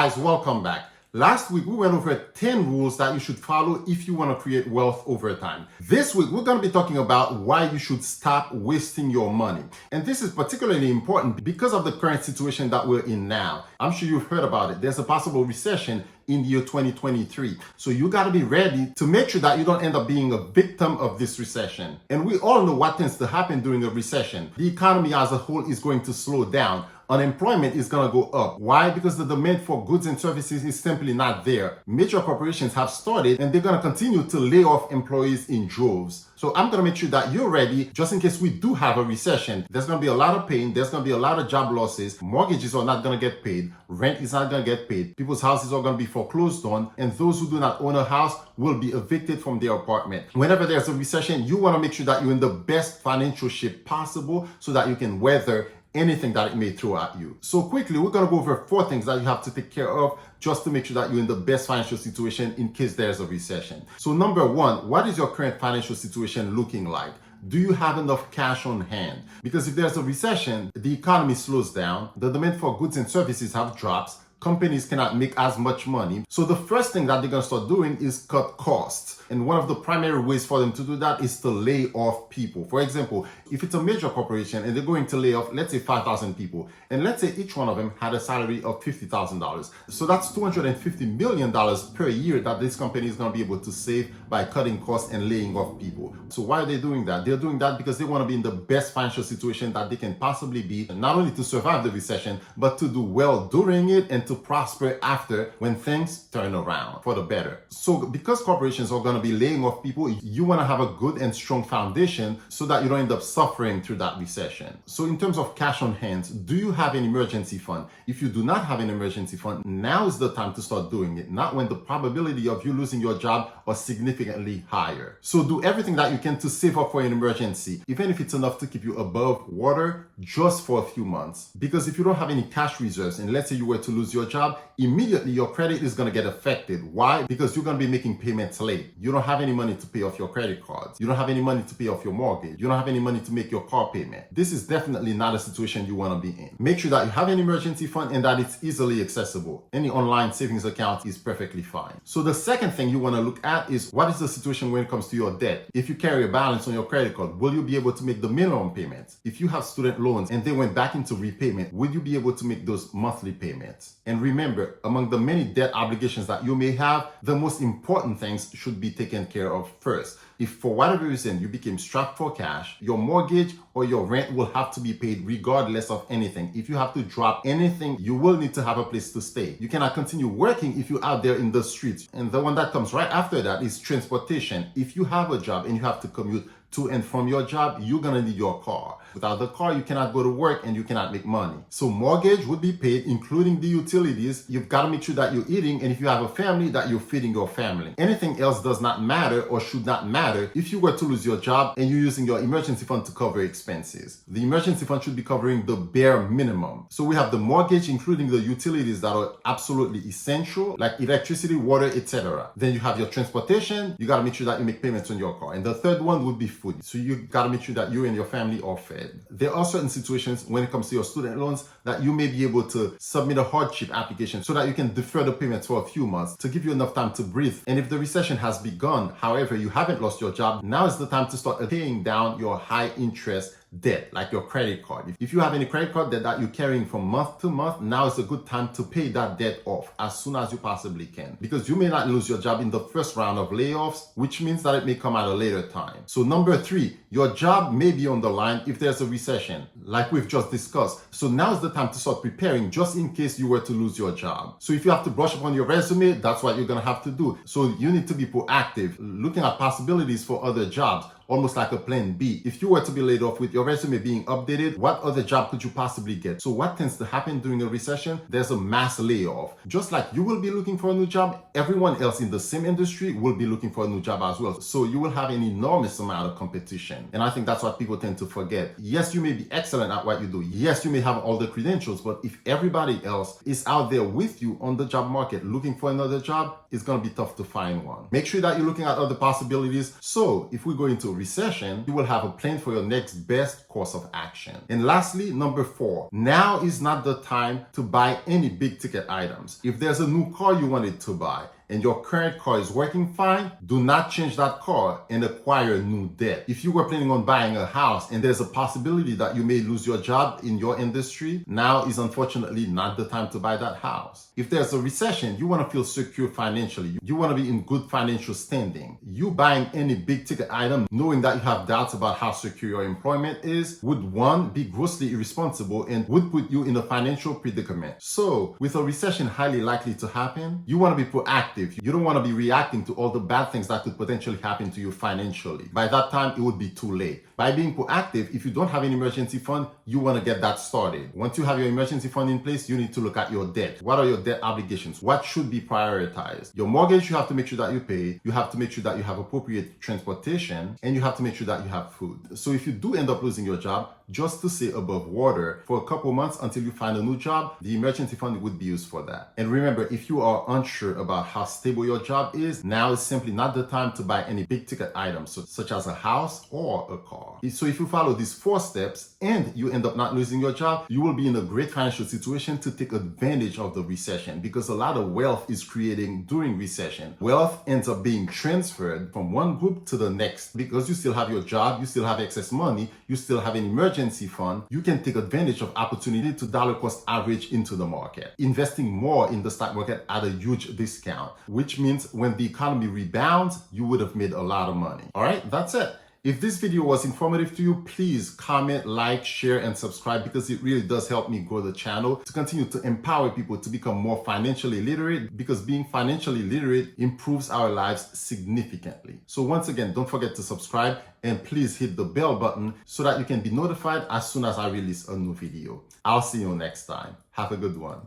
Guys, welcome back. Last week, we went over 10 rules that you should follow if you want to create wealth over time. This week, we're going to be talking about why you should stop wasting your money. And this is particularly important because of the current situation that we're in now. I'm sure you've heard about it. There's a possible recession in the year 2023. So you got to be ready to make sure that you don't end up being a victim of this recession. And we all know what tends to happen during a recession. The economy as a whole is going to slow down. Unemployment is going to go up. Why? Because the demand for goods and services is simply not there. Major corporations have started and they're going to continue to lay off employees in droves. So I'm going to make sure that you're ready just in case we do have a recession. There's going to be a lot of pain. There's going to be a lot of job losses. Mortgages are not going to get paid. Rent is not going to get paid. People's houses are going to be foreclosed on. And those who do not own a house will be evicted from their apartment. Whenever there's a recession, you want to make sure that you're in the best financial shape possible so that you can weather anything that it may throw at you. So quickly, we're going to go over 4 things that you have to take care of just to make sure that you're in the best financial situation in case there's a recession. So number 1, what is your current financial situation looking like? Do you have enough cash on hand? Because if there's a recession, the economy slows down, the demand for goods and services have dropped, companies cannot make as much money. So the first thing that they're going to start doing is cut costs. And one of the primary ways for them to do that is to lay off people. For example, if it's a major corporation and they're going to lay off, let's say 5,000 people, and let's say each one of them had a salary of $50,000. So that's $250 million per year that this company is going to be able to save by cutting costs and laying off people. So why are they doing that? They're doing that because they want to be in the best financial situation that they can possibly be, not only to survive the recession, but to do well during it and to prosper after when things turn around for the better. So because corporations are going to be laying off people, you want to have a good and strong foundation so that you don't end up suffering through that recession. So in terms of cash on hand, do you have an emergency fund? If you do not have an emergency fund, now is the time to start doing it, not when the probability of you losing your job are significantly higher. So do everything that you can to save up for an emergency, even if it's enough to keep you above water just for a few months. Because if you don't have any cash reserves, and let's say you were to lose your job, immediately your credit is going to get affected. Why? Because you're going to be making payments late. You don't have any money to pay off your credit cards. You don't have any money to pay off your mortgage. You don't have any money to make your car payment. This is definitely not a situation you want to be in. Make sure that you have an emergency fund and that it's easily accessible. Any online savings account is perfectly fine. So the second thing you want to look at is what is the situation when it comes to your debt? If you carry a balance on your credit card, will you be able to make the minimum payments? If you have student loans and they went back into repayment, will you be able to make those monthly payments? And remember, among the many debt obligations that you may have, the most important things should be taken care of first. If for whatever reason you became strapped for cash, your mortgage or your rent will have to be paid regardless of anything. If you have to drop anything, you will need to have a place to stay. You cannot continue working if you're out there in the streets. And the one that comes right after that is transportation. If you have a job and you have to commute to and from your job, you're gonna need your car. Without the car, you cannot go to work and you cannot make money. So mortgage would be paid, including the utilities. You've got to make sure that you're eating, and if you have a family, that you're feeding your family. Anything else does not matter or should not matter if you were to lose your job and you're using your emergency fund to cover expenses. The emergency fund should be covering the bare minimum. So we have the mortgage, including the utilities that are absolutely essential, like electricity, water, etc. Then you have your transportation. You got to make sure that you make payments on your car. And the third one would be food. So you got to make sure that you and your family are fed. There are certain situations when it comes to your student loans that you may be able to submit a hardship application so that you can defer the payments for a few months to give you enough time to breathe. And if the recession has begun, however, you haven't lost your job, now is the time to start paying down your high interest debt, like your credit card. If you have any credit card that you're carrying from month to month, now is a good time to pay that debt off as soon as you possibly can, because you may not lose your job in the first round of layoffs, which means that it may come at a later time. So number 3, your job may be on the line if there's a recession, like we've just discussed. So now is the time to start preparing just in case you were to lose your job. So if you have to brush up on your resume, that's what you're going to have to do. So you need to be proactive, looking at possibilities for other jobs, almost like a plan B. If you were to be laid off with your resume being updated, what other job could you possibly get? So what tends to happen during a recession? There's a mass layoff. Just like you will be looking for a new job, everyone else in the same industry will be looking for a new job as well. So you will have an enormous amount of competition. And I think that's what people tend to forget. Yes, you may be excellent at what you do. Yes, you may have all the credentials, but if everybody else is out there with you on the job market looking for another job, it's going to be tough to find one. Make sure that you're looking at other possibilities. So if we go into a recession, you will have a plan for your next best course of action. And lastly, number 4, now is not the time to buy any big ticket items. If there's a new car you wanted to buy, and your current car is working fine, do not change that car and acquire new debt. If you were planning on buying a house and there's a possibility that you may lose your job in your industry, now is unfortunately not the time to buy that house. If there's a recession, you want to feel secure financially. You want to be in good financial standing. You buying any big ticket item, knowing that you have doubts about how secure your employment is, would 1, be grossly irresponsible and would put you in a financial predicament. So with a recession highly likely to happen, you want to be proactive. You don't want to be reacting to all the bad things that could potentially happen to you financially. By that time, it would be too late. By being proactive, if you don't have an emergency fund, you want to get that started. Once you have your emergency fund in place, you need to look at your debt. What are your debt obligations? What should be prioritized? Your mortgage, you have to make sure that you pay. You have to make sure that you have appropriate transportation, and you have to make sure that you have food. So if you do end up losing your job, just to stay above water for a couple months until you find a new job, the emergency fund would be used for that. And remember, if you are unsure about how stable your job is, now is simply not the time to buy any big ticket items, such as a house or a car. So if you follow these 4 steps and you end up not losing your job, you will be in a great financial situation to take advantage of the recession, because a lot of wealth is creating during recession. Wealth ends up being transferred from one group to the next because you still have your job, you still have excess money, you still have an emergency fund. You can take advantage of opportunity to dollar cost average into the market, investing more in the stock market at a huge discount, which means when the economy rebounds, you would have made a lot of money. All right, that's it. If this video was informative to you, please comment, like, share, and subscribe, because it really does help me grow the channel to continue to empower people to become more financially literate, because being financially literate improves our lives significantly. So once again, don't forget to subscribe and please hit the bell button so that you can be notified as soon as I release a new video. I'll see you next time. Have a good one.